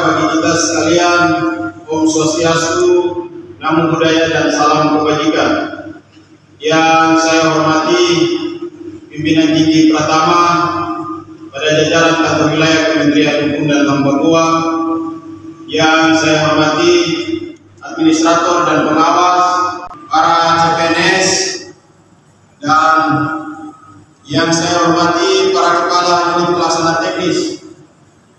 bagi kita sekalian. Om Swastiastu, Namo Buddhaya dan salam kebajikan. Yang saya hormati pimpinan tinggi Pratama pada jajaran kantor wilayah Kementerian Hukum dan HAM Papua. Yang saya hormati administrator dan pengawas, para CPNS, dan yang saya hormati para kepala unit pelaksana teknis,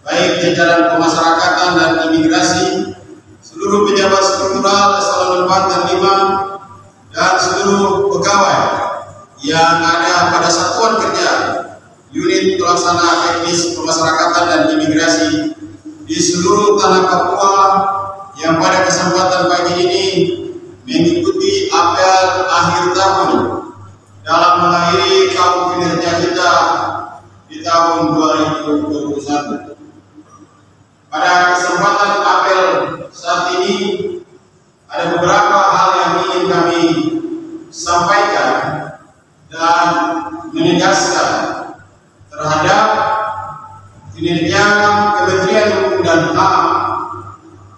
baik jajaran pemasyarakatan dan imigrasi, seluruh pejabat struktural eselon 4 dan 5, dan seluruh pegawai yang ada pada satuan kerja unit pelaksana teknis pemasyarakatan dan imigrasi di seluruh tanah Papua yang pada kesempatan pagi ini mengikuti apel akhir tahun dalam mengakhiri tahun kinerja kita di tahun 2021. Pada kesempatan apel saat ini ada beberapa hal yang ingin kami sampaikan dan menegaskan terhadap kinerja Kementerian Hukum dan HAM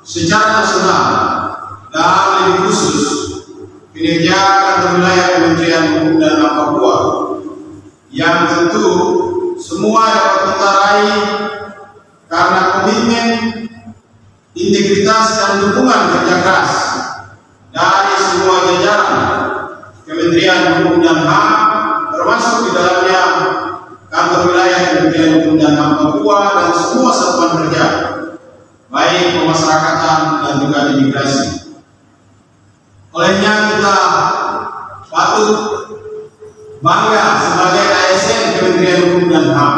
secara nasional dan lebih khusus kinerja kantor wilayah Kementerian Hukum dan HAM Papua yang tentu semua dapat kita raih karena komitmen, integritas dan dukungan kerja keras dari semua jajaran Kementerian Hukum dan HAM, termasuk di dalamnya kantor wilayah Kementerian Hukum dan HAM Papua dan semua satuan kerja, baik pemasyarakatan dan juga imigrasi. Olehnya kita patut bangga sebagai ASN Kementerian Hukum dan HAM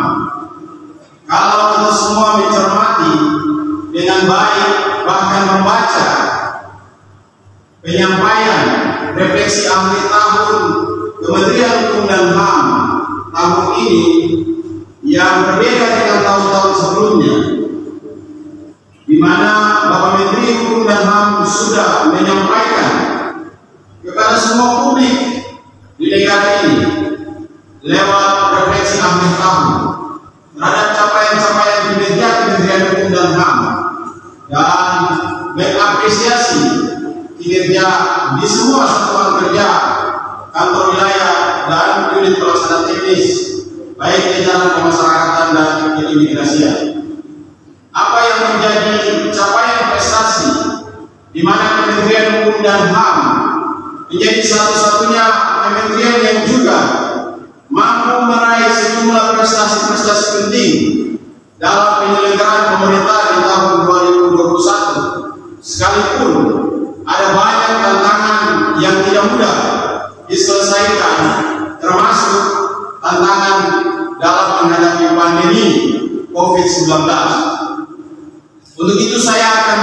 kalau kita semua mencermati dengan baik, bahkan membaca penyampaian refleksi akhir tahun Kementerian Hukum dan HAM tahun ini yang berbeda dengan tahun-tahun sebelumnya, di mana Bapak Menteri Hukum dan HAM sudah menyampaikan kepada semua publik di negara ini lewat refleksi akhir tahun terhadap capaian-capaian kinerja Kementerian Hukum dan HAM dan mengapresiasi kinerja di semua satuan kerja kantor wilayah dan unit pelaksana teknis, baik jajaran pemasyarakatan dan keimigrasian. Apa yang menjadi capaian prestasi di mana Kementerian Hukum dan HAM menjadi satu-satunya kementerian yang juga mampu meraih sejumlah prestasi-prestasi penting dalam penyelenggaraan pemerintah di tahun 2021, sekalipun ada banyak tantangan yang tidak mudah diselesaikan, termasuk tantangan dalam menghadapi pandemi COVID-19. Untuk itu saya akan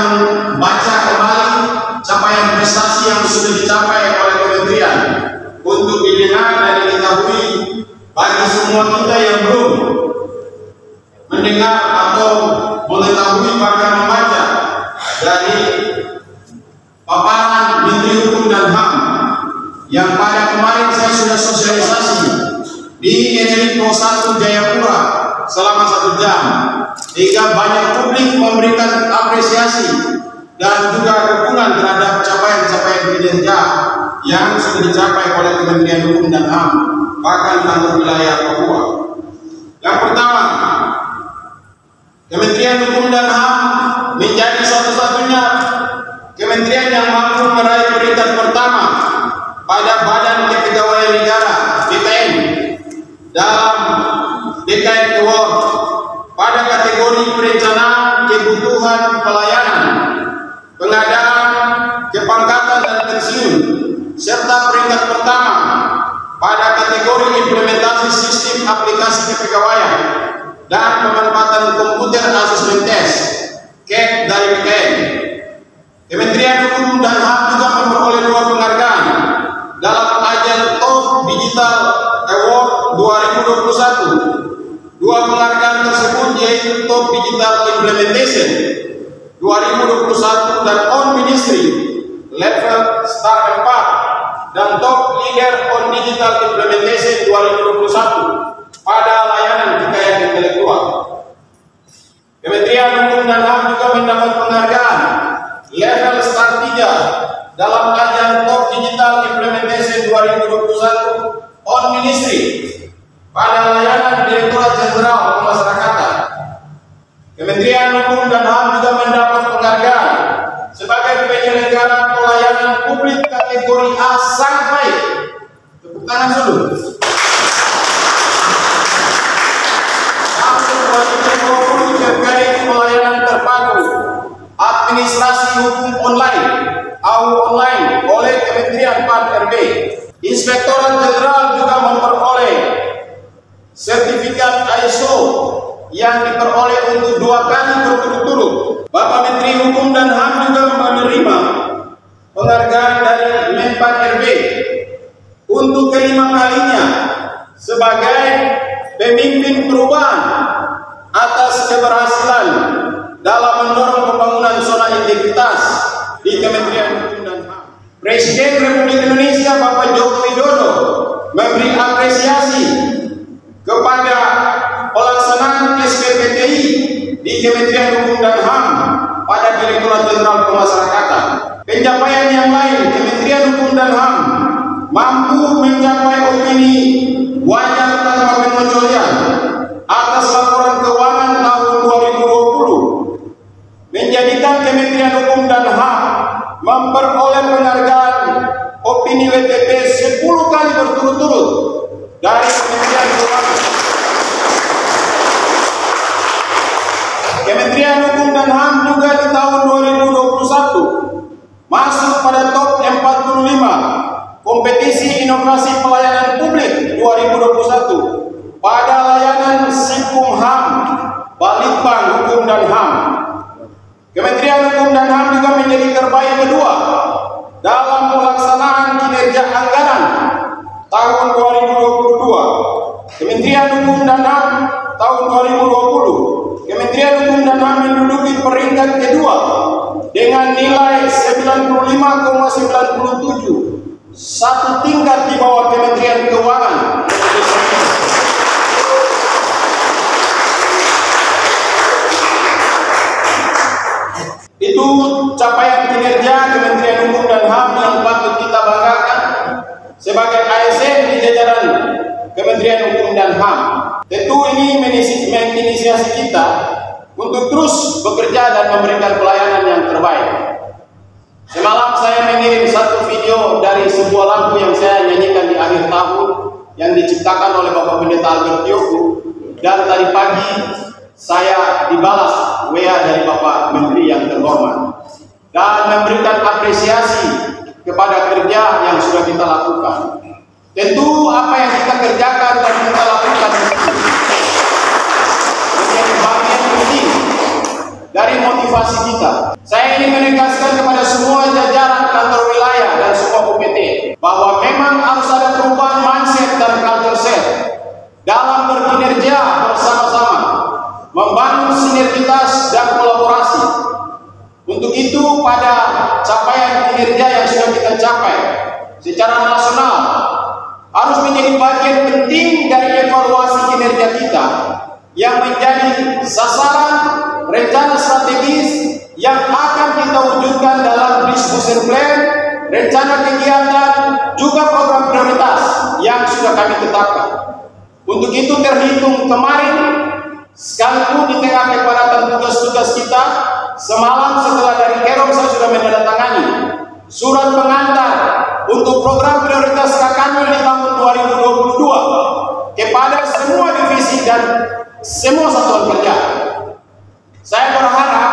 membaca kembali capaian prestasi yang sudah dicapai oleh kementerian untuk didengar dan diketahui bagi semua kita yang belum mendengar atau mengetahui bahkan membaca dari paparan Menteri Hukum dan HAM yang pada kemarin saya sudah sosialisasi di Eneriko 1 Jayapura selama 1 jam, sehingga banyak publik memberikan apresiasi dan juga dukungan terhadap capaian-capaian kinerja yang sudah dicapai oleh Kementerian Hukum dan HAM bahkan kantor wilayah Papua. Yang pertama, Kementerian Hukum dan HAM menjadi satu-satunya kementerian yang mampu meraih peringkat pertama pada Badan Kepegawaian Negara BKN dalam BKN Award pada kategori perencanaan kebutuhan pelayanan, pengadaan, kepangkatan dan pensiun, serta peringkat pertama pada kategori implementasi sistem aplikasi kepegawaian dan pemanfaatan komputer assessment test (KAT) dari BKN. Kementerian Hukum dan HAM juga memperoleh 2 penghargaan dalam ajang Top Digital Award 2021. 2 penghargaan tersebut yaitu Top Digital Implementation 2021 dan On Ministry Level Star 4 dan Top Leader on Digital Implementation 2021 pada layanan kekayaan intelektual. Kementerian Hukum dan HAM juga mendapat penghargaan level Star 3 dalam ajang Top Digital Implementation 2021 on Ministry pada layanan Direktorat Jenderal Pemasyarakatan. Kementerian Hukum dan HAM juga mendapat penghargaan sebagai penyelenggara pelayanan publik kategori A sangat baik. Tepuk tangan dulu. Terkait pelayanan terpadu administrasi hukum online atau online oleh Kementerian PAN RB. Inspektorat Jenderal juga memperoleh sertifikat ISO yang diperoleh untuk 2 kali berturut-turut. Bapak Menteri Hukum dan HAM juga menerima penghargaan dari Menpan RB untuk kelima kalinya sebagai pemimpin perubahan atas keberhasilan dalam mendorong pembangunan zona integritas di Kementerian Hukum dan HAM. Presiden Republik Indonesia Bapak Joko Widodo memberi apresiasi kepada pelaksanaan SPPTI di Kementerian Hukum dan HAM pada Direktorat Jenderal Pemasyarakatan. Pencapaian yang lain, Kementerian Hukum dan HAM mampu mencapai opini wajar tanpa pengecualian atas laporan keuangan tahun 2020, menjadikan Kementerian Hukum dan HAM memperoleh penghargaan opini WTP 10 kali berturut-turut dari Kementerian Keuangan. Kementerian Hukum dan HAM juga di tahun 2021 masuk pada top 45 kompetisi inovasi pelayanan publik 2021 pada layanan Simkumham Balitbang Hukum dan HAM. Kementerian Hukum dan HAM juga menjadi terbaik kedua dalam pelaksanaan kinerja anggaran tahun 2022. Kementerian Hukum dan HAM tahun 2020, Kementerian Hukum dan HAM menduduki peringkat kedua dengan nilai 95,97, satu tingkat di bawah Kementerian Keuangan. Itu capaian kinerja Kementerian Hukum dan HAM yang patut kita banggakan sebagai ASN di jajaran Kementerian Hukum dan HAM. Tentu ini menginisiasi kita untuk terus bekerja dan memberikan pelayanan yang terbaik. Semalam saya mengirim satu video dari sebuah lagu yang saya nyanyikan di akhir tahun yang diciptakan oleh Bapak Pendeta Albert Tioku, dan tadi pagi saya dibalas WA dari Bapak Menteri yang terhormat dan memberikan apresiasi kepada kerja yang sudah kita lakukan. Tentu apa yang kita kerjakan dan kita lakukan menjadi bagian penting dari motivasi kita. Saya ingin menegaskan kepada semua jajaran kantor wilayah dan semua UPT bahwa memang harus ada perubahan mindset dan culture set dalam berkinerja bersama-sama, membangun sinergitas dan kolaborasi. Untuk itu, pada capaian kinerja yang sudah kita capai secara nasional harus menjadi bagian penting dari evaluasi kinerja kita yang menjadi sasaran rencana strategis yang akan kita wujudkan dalam distribution plan, rencana kegiatan, juga program prioritas yang sudah kami tetapkan. Untuk itu terhitung kemarin, sekalipun di tengah kepadatan tugas-tugas kita, semalam setelah dari Kerom saya sudah menandatangani surat pengantar untuk program prioritas Kakanwil di tahun 2022 kepada semua divisi dan semua satuan kerja. Saya berharap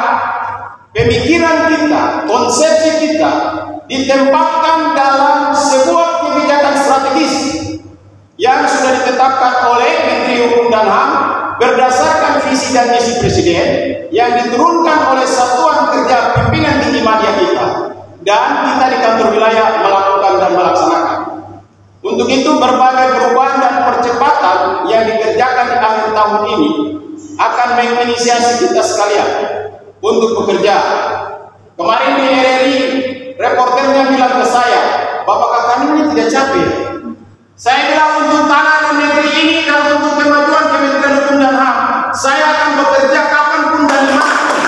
pemikiran kita, konsepsi kita ditempatkan dalam sebuah kebijakan strategis yang sudah ditetapkan oleh Menteri Hukum dan HAM berdasarkan visi dan misi Presiden yang diturunkan oleh Satuan Kerja Pimpinan Tinggi Media kita, dan kita di kantor wilayah melakukan dan melaksanakan. Untuk itu berbagai perubahan dan percepatan yang dikerjakan di akhir tahun ini akan menginisiasi kita sekalian untuk bekerja. Kemarin di RRI, reporternya bilang ke saya, Bapak Kakan ini tidak capek. Saya bilang untuk tanah dan negeri ini dan untuk kemajuan Kementerian Hukum dan HAM, saya akan bekerja kapanpun dan dimanapun.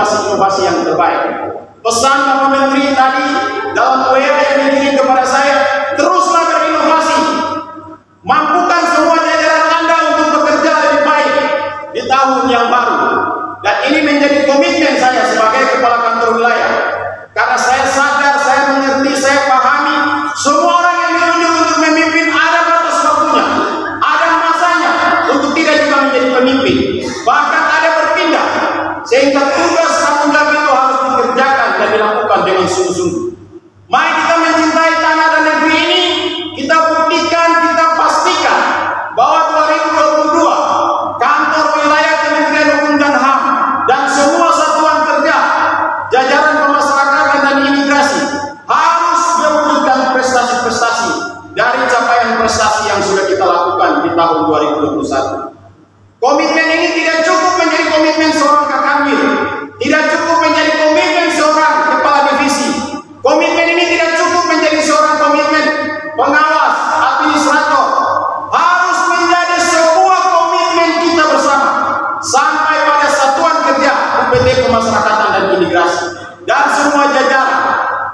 inovasi-inovasi yang terbaik. Pesan Bapak Menteri tadi dalam WA yang dikirim kepada saya, teruslah berinovasi. Mampukan semua jajaran Anda untuk bekerja lebih baik di tahun yang baru. Dan ini menjadi komitmen saya sebagai Kepala Kantor Wilayah. Karena saya sadar, saya mengerti, saya pahami, semua orang yang ditunjuk untuk memimpin ada batas waktunya, ada masanya untuk tidak juga menjadi pemimpin. Bahkan ada berpindah, sehingga tugas tanggung jawab itu harus dikerjakan dan dilakukan dengan sungguh-sungguh. Mari kita mencintai tanah dan negeri ini, kita buktikan, kita pastikan bahwa 2022 Kantor Wilayah Kementerian Hukum dan HAM dan semua satuan kerja, jajaran pemasyarakatan dan imigrasi harus mewujudkan prestasi-prestasi dari capaian prestasi yang sudah kita lakukan di tahun 2021. Komitmen ini tidak cukup menjadi komitmen seorang Kakanwil, tidak cukup menjadi komitmen seorang kepala divisi. Komitmen ini tidak cukup menjadi seorang komitmen pengawas, administrator. Harus menjadi sebuah komitmen kita bersama sampai pada satuan kerja UPT Pemasyarakatan dan Imigrasi dan semua jajaran.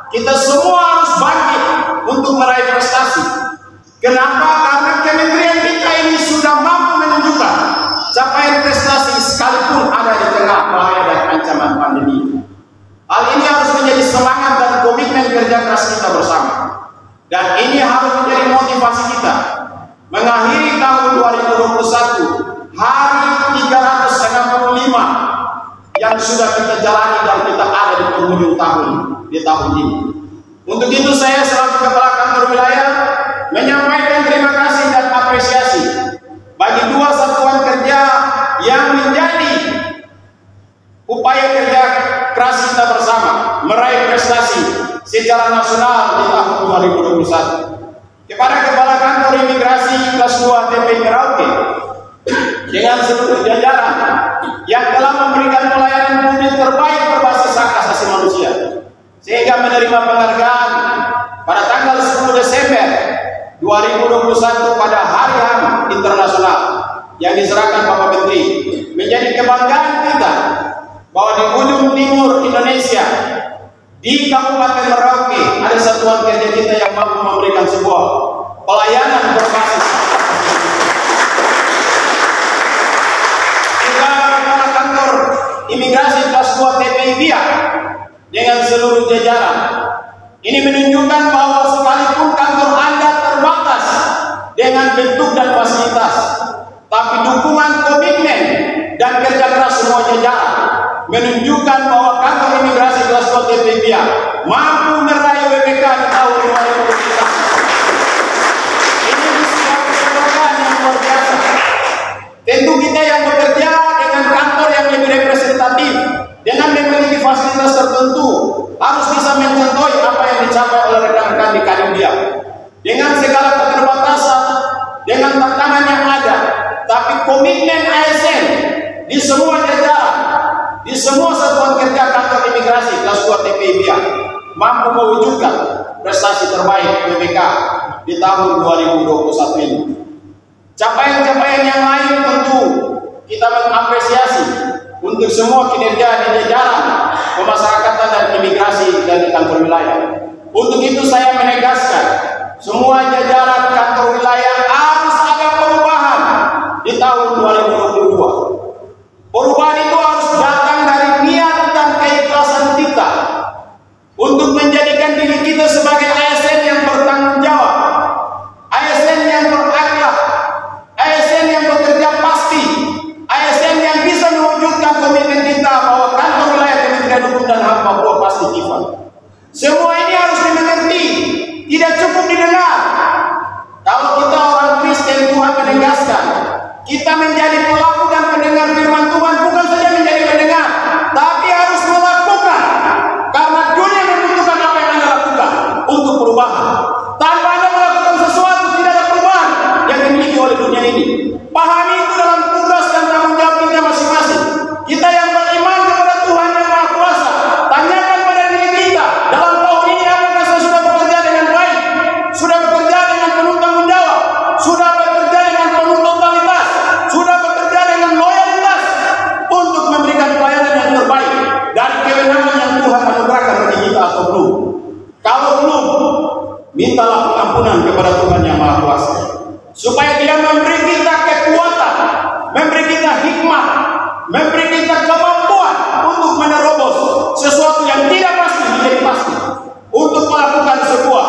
Kita semua harus bangkit untuk meraih prestasi. Kenapa? Karena kementerian kita ini sudah mampu menunjukkan capaian prestasi sekalipun ada di tengah bahaya dan ancaman pandemi. Hal ini harus menjadi semangat dan komitmen kerja keras kita bersama. Dan ini harus menjadi motivasi kita mengakhiri tahun 2021 hari 365 yang sudah kita jalani dan kita ada di penghujung tahun di tahun ini. Untuk itu saya selaku Kepala Kantor Wilayah menyampaikan terima kasih dan apresiasi bagi dua satuan kerja yang menjadi upaya kerja keras kita bersama meraih prestasi secara nasional di tahun 2021. Kepada Kepala Kantor Imigrasi kelas 2 TP Merauke dengan seluruh jajaran yang telah memberikan pelayanan publik terbaik berbasis hak asasi manusia sehingga menerima penghargaan pada tanggal 10 Desember 2021 pada Hari HAM Internasional yang diserahkan Bapak Menteri, menjadi kebanggaan kita bahwa di ujung timur Indonesia di Kabupaten Merauke ada satuan kerja kita yang mampu memberikan sebuah pelayanan berbasis juga Kepala Kantor Imigrasi kelas 2 TPI Biak dengan seluruh jajaran. Ini menunjukkan bahwa sekalipun kantor Anda terbatas dengan bentuk dan fasilitas, tapi dukungan, komitmen, dan kerja keras semua jajaran menunjukkan bahwa kantor imigrasi kelas 2 TPI Biak mampu meraih WPK di tahun 2021. Ini sebuah kebanggaan yang luar biasa. Tentu kita yang bekerja dengan kantor yang lebih representatif, dengan memiliki fasilitas tertentu, harus bisa mencontohi apa yang dicapai oleh rekan-rekan di Kadin Biak. Dengan segala keterbatasan, dengan tantangan yang ada, tapi komitmen ASN di semua jajaran, di semua satuan kerja kantor imigrasi kelas 2 TPI Biak mampu mewujudkan prestasi terbaik WPK di tahun 2021 ini. Capaian-capaian yang lain tentu kita mengapresiasi untuk semua kinerja di jajaran pemasyarakatan dan imigrasi dan di kantor wilayah. Untuk itu saya menegaskan semua jajaran kantor wilayah harus ada perubahan di tahun 2022. Perubahan itu harus datang dari niat dan keikhlasan kita untuk menjadikan diri kita sebagai ASN yang bertanggung jawab, ASN yang berakhlak, ASN yang bekerja pasti, ASN yang bisa mewujudkan komitmen kita bahwa kantor wilayah Kementerian Hukum dan HAM Papua pasti Tifan. Semua ini harus dimengerti, tidak cukup didengar, mintalah pengampunan kepada Tuhan Yang Maha Kuasa, supaya Dia memberi kita kekuatan, memberi kita hikmat, memberi kita kemampuan untuk menerobos sesuatu yang tidak pasti menjadi pasti, untuk melakukan sebuah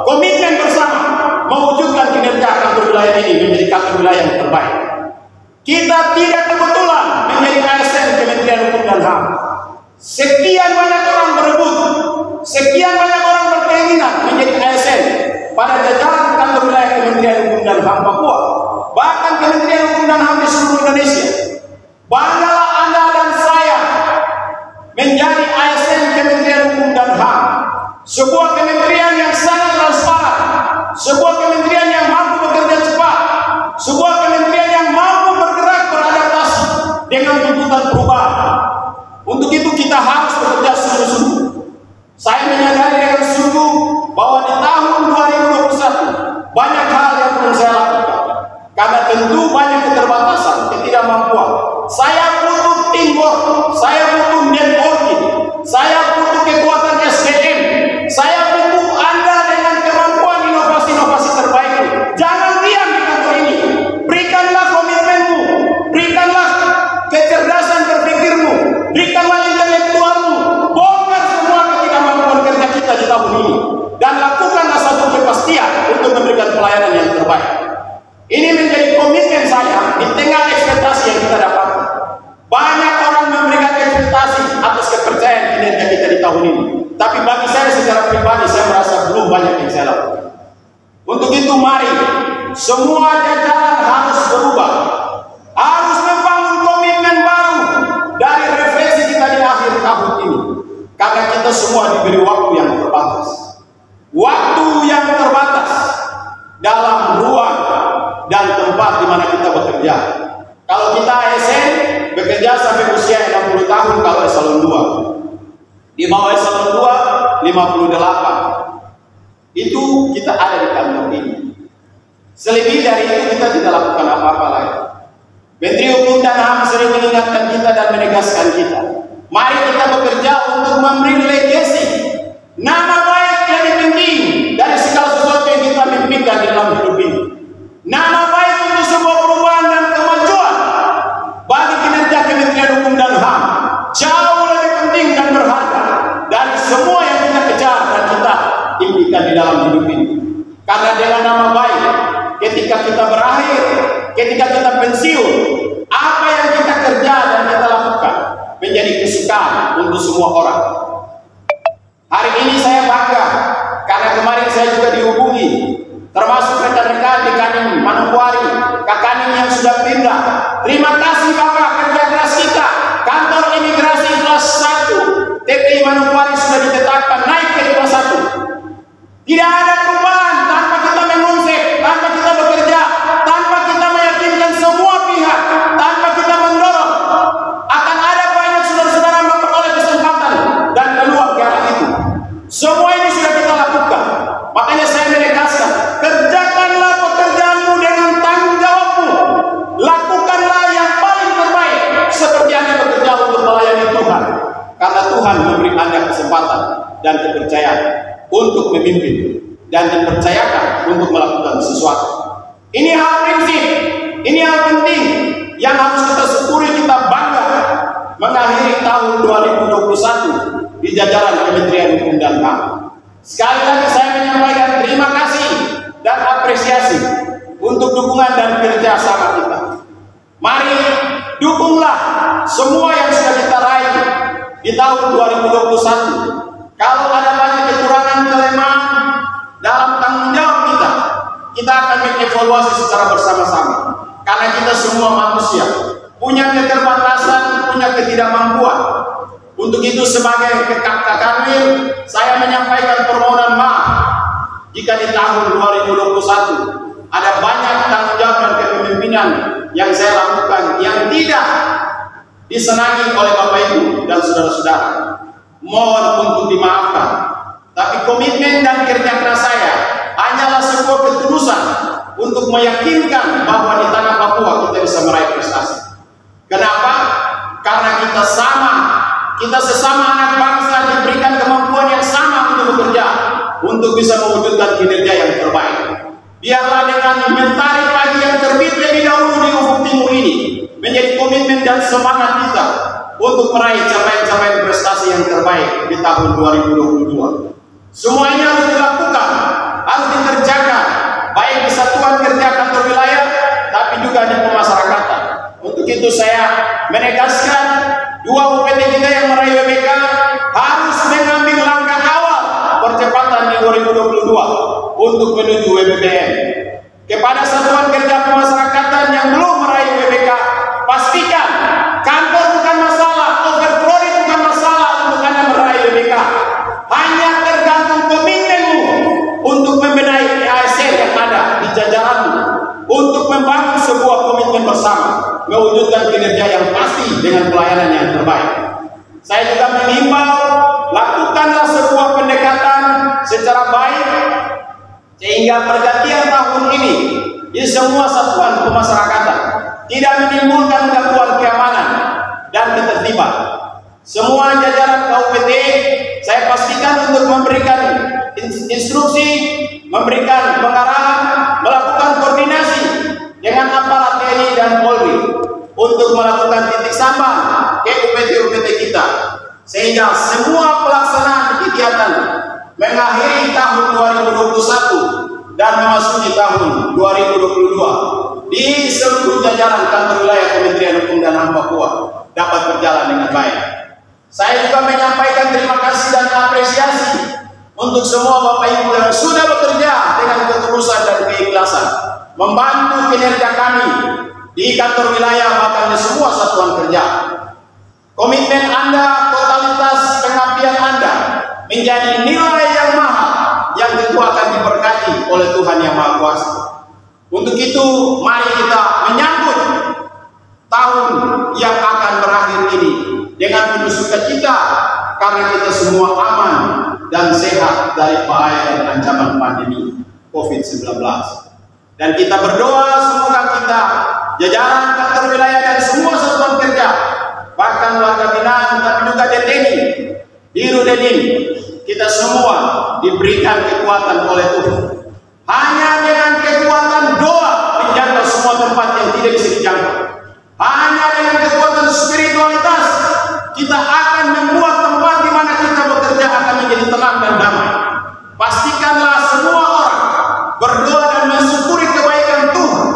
komitmen bersama mewujudkan kinerja kantor wilayah ini menjadi kantor wilayah yang terbaik. Kita tidak kebetulan menjadi ASN Kementerian Hukum dan HAM. Sekian banyak orang berebut, sekian banyak orang berkeinginan menjadi ASN pada jajaran kantor wilayah Kementerian Hukum dan HAM Papua, bahkan Kementerian Hukum dan HAM di seluruh Indonesia. Banggalah Anda dan saya menjadi ASN Kementerian Hukum dan HAM, sebuah kementerian yang sangat transparan, sebuah kementerian yang mampu bekerja cepat, sebuah kementerian yang mampu bergerak beradaptasi dengan tuntutan perubahan. Untuk itu kita harus bekerja sungguh-sungguh. Saya menyadari dengan sungguh bahwa di tahun 2021 banyak hal yang perlu saya lakukan, karena tentu banyak keterbatasan, ketidakmampuan. Saya butuh teamwork, saya butuh networking, saya butuh kekuatan SDM, saya butuh Anda dengan kemampuan inovasi-inovasi terbaik. Jangan diam di kantor ini. Berikanlah komitmenmu, berikanlah kecerdasan berpikirmu, berikanlah intelektualmu, bongkar semua ketidakmampuan kerja kita di tahun ini, dan lakukanlah satu kepastian untuk memberikan pelayanan yang terbaik. Ini menjadi komitmen saya di tengah ekspektasi yang kita dapatkan. Banyak orang memberikan ekspektasi atas kepercayaan kinerja kita di tahun ini, tapi bagi saya secara pribadi, saya merasa belum banyak yang saya lakukan. Untuk itu mari semua jajaran harus berubah, harus membangun komitmen baru dari refleksi kita di akhir tahun ini, karena kita semua diberi waktu yang terbatas. Waktu yang terbatas dalam ruang dan tempat di mana kita bekerja. Kalau kita ASN bekerja sampai usia 60 tahun kalau eselon 2. Di bawah eselon 2 58. Itu kita ada di kantor ini. Selebih dari itu kita tidak lakukan apa-apa lagi. Menteri Hukum dan HAM sering mengingatkan kita dan menegaskan kita, mari kita bekerja untuk memberi legasi, nama baik lebih penting dari segala sesuatu yang kita mimpikan di dalam hidup ini. Nama baik untuk sebuah perubahan dan kemajuan bagi kinerja Kementerian Hukum dan HAM jauh lebih penting dan berharga dari semua yang kita kejar dan kita impikan di dalam hidup ini. Karena dengan nama baik, ketika kita berakhir, ketika kita pensiun, apa yang kita kerja dan kita lakukan menjadi kesukaan untuk semua orang. Hari ini saya bangga karena kemarin saya juga dihubungi, termasuk rekan-rekan di Kaning Manokwari, Kakaning yang sudah pindah. Terima kasih Bapak kerja keras kita. Kantor imigrasi kelas 1 TPI Manokwari sudah ditetapkan naik ke kelas 1. Tidak ada perubahan tanpa kita mengonsep, tanpa kita bekerja, tanpa kita meyakinkan semua pihak, tanpa kita mendorong. Akan ada banyak saudara-saudara memperoleh kesempatan dan peluang ke arah itu. Semua ini sudah kita lakukan. Makanya saya menegaskan, kerjakanlah pekerjaanmu dengan tanggung jawabmu. Lakukanlah yang paling terbaik seperti Anda bekerja untuk melayani Tuhan. Karena Tuhan memberi Anda kesempatan dan kepercayaan untuk memimpin dan dipercayakan untuk melakukan sesuatu. Ini hal prinsip, ini hal penting yang harus kita syukuri, kita bangga mengakhiri tahun 2021 di jajaran Kementerian Hukum dan HAM. Sekali lagi saya menyampaikan terima kasih dan apresiasi untuk dukungan dan kerjasama kita. Mari dukunglah semua yang sudah kita raih di tahun 2021. Kalau ada banyak kekurangan, kelemahan dalam tanggung jawab kita akan mengevaluasi secara bersama-sama. Karena kita semua manusia, punya keterbatasan, punya ketidakmampuan. Untuk itu sebagai Kakanwil, saya menyampaikan permohonan maaf jika di tahun 2021 ada banyak tanggung jawab dan kepemimpinan yang saya lakukan yang tidak disenangi oleh Bapak Ibu dan saudara-saudara. Mohon untuk dimaafkan. Tapi komitmen dan kerja keras saya hanyalah sebuah ketulusan untuk meyakinkan bahwa di tanah Papua kita bisa meraih prestasi. Kenapa? Karena kita sama, kita sesama anak bangsa diberikan kemampuan yang sama untuk bekerja, untuk bisa mewujudkan kinerja yang biarlah dengan mentari pagi yang terbit lebih dahulu di ufuk timur ini menjadi komitmen dan semangat kita untuk meraih capaian-capaian prestasi yang terbaik di tahun 2022. Semuanya harus dilakukan, harus dikerjakan, baik di satuan kerja kantor wilayah, tapi juga di pemasyarakatan. Untuk itu saya menegaskan dua UPT kita yang meraih WBK harus mengambil langkah awal percepatan di 2022 untuk menuju WBBM. Kepada satuan kerja pemasyarakatan yang belum meraih WBK, pastikan kantor bukan masalah, overcrowded bukan masalah untuk Anda meraih WBK. Hanya tergantung komitmenmu untuk membenahi ASN yang ada di jajaranmu, untuk membangun sebuah komitmen bersama, mewujudkan kinerja yang pasti dengan pelayanan yang terbaik. Saya juga mengimbau, lakukanlah sebuah pendekatan secara baik sehingga pergantian tahun ini di semua satuan pemasyarakatan tidak menimbulkan gangguan keamanan dan ketertiban. Semua jajaran KUPT saya pastikan untuk memberikan instruksi, memberikan pengarahan, melakukan koordinasi dengan aparat TNI dan Polri untuk melakukan titik sambang ke UPT-UPT kita, sehingga semua pelaksanaan kegiatan mengakhiri tahun 2021 dan memasuki tahun 2022 di seluruh jajaran kantor wilayah Kementerian Hukum dan HAM Papua dapat berjalan dengan baik. Saya juga menyampaikan terima kasih dan apresiasi untuk semua Bapak Ibu yang sudah bekerja dengan ketulusan dan keikhlasan membantu kinerja kami di kantor wilayah bahkan di semua satuan kerja. Komitmen Anda, totalitas pengabdian Anda menjadi nilai yang mahal yang tentu akan diberkati oleh Tuhan Yang Maha Kuasa. Untuk itu mari kita menyambut tahun yang akan berakhir ini dengan penuh sukacita karena kita semua aman dan sehat dari bahaya dan ancaman pandemi COVID-19. Dan kita berdoa semoga kita, jajaran kantor wilayah dan semua satuan kerja, bahkan warga binaan, tapi juga DTNI, Diru Dedin, kita semua diberikan kekuatan oleh Tuhan. Hanya dengan kekuatan doa menjaga semua tempat yang tidak bisa dijangkau. Hanya dengan kekuatan spiritualitas kita akan membuat tempat di mana kita bekerja akan menjadi tenang dan damai. Pastikanlah semua orang berdoa dan mensyukuri kebaikan Tuhan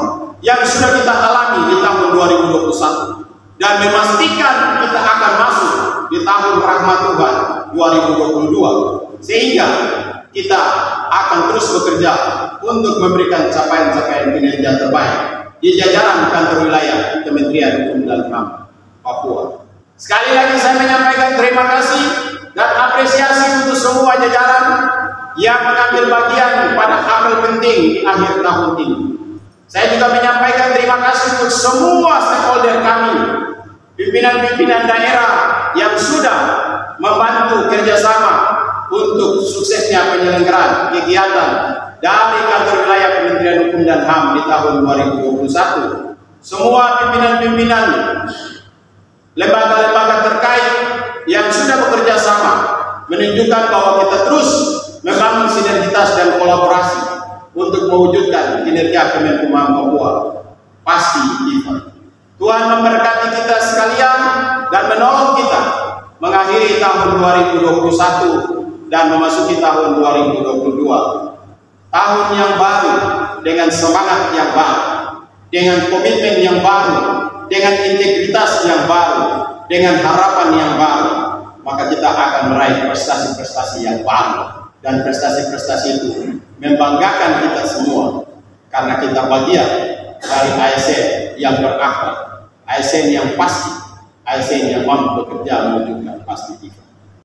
yang sudah kita alami di tahun 2021 dan memastikan kita akan masuk di tahun rahmat Tuhan 2022 sehingga kita akan terus bekerja untuk memberikan capaian-capaian kinerja terbaik di jajaran kantor wilayah Kementerian Hukum dan HAM Papua. Sekali lagi saya menyampaikan terima kasih dan apresiasi untuk semua jajaran yang mengambil bagian pada hal penting di akhir tahun ini. Saya juga menyampaikan terima kasih untuk semua stakeholder kami, pimpinan-pimpinan daerah yang sudah membantu kerjasama untuk suksesnya penyelenggaraan kegiatan dari kantor wilayah Kementerian Hukum dan HAM di tahun 2021. Semua pimpinan-pimpinan lembaga-lembaga terkait yang sudah bekerja sama menunjukkan bahwa kita terus membangun sinergitas dan kolaborasi untuk mewujudkan kinerja Kemenkumham Papua pasti event. Tuhan memberkati kita sekalian dan menolong kita mengakhiri tahun 2021 dan memasuki tahun 2022. Tahun yang baru dengan semangat yang baru, dengan komitmen yang baru, dengan integritas yang baru, dengan harapan yang baru, maka kita akan meraih prestasi-prestasi yang baru. Dan prestasi-prestasi itu membanggakan kita semua karena kita bagian dari ASN yang berakhlak, ASN yang pasti, ASN yang mampu bekerja mewujudkan pasti kita.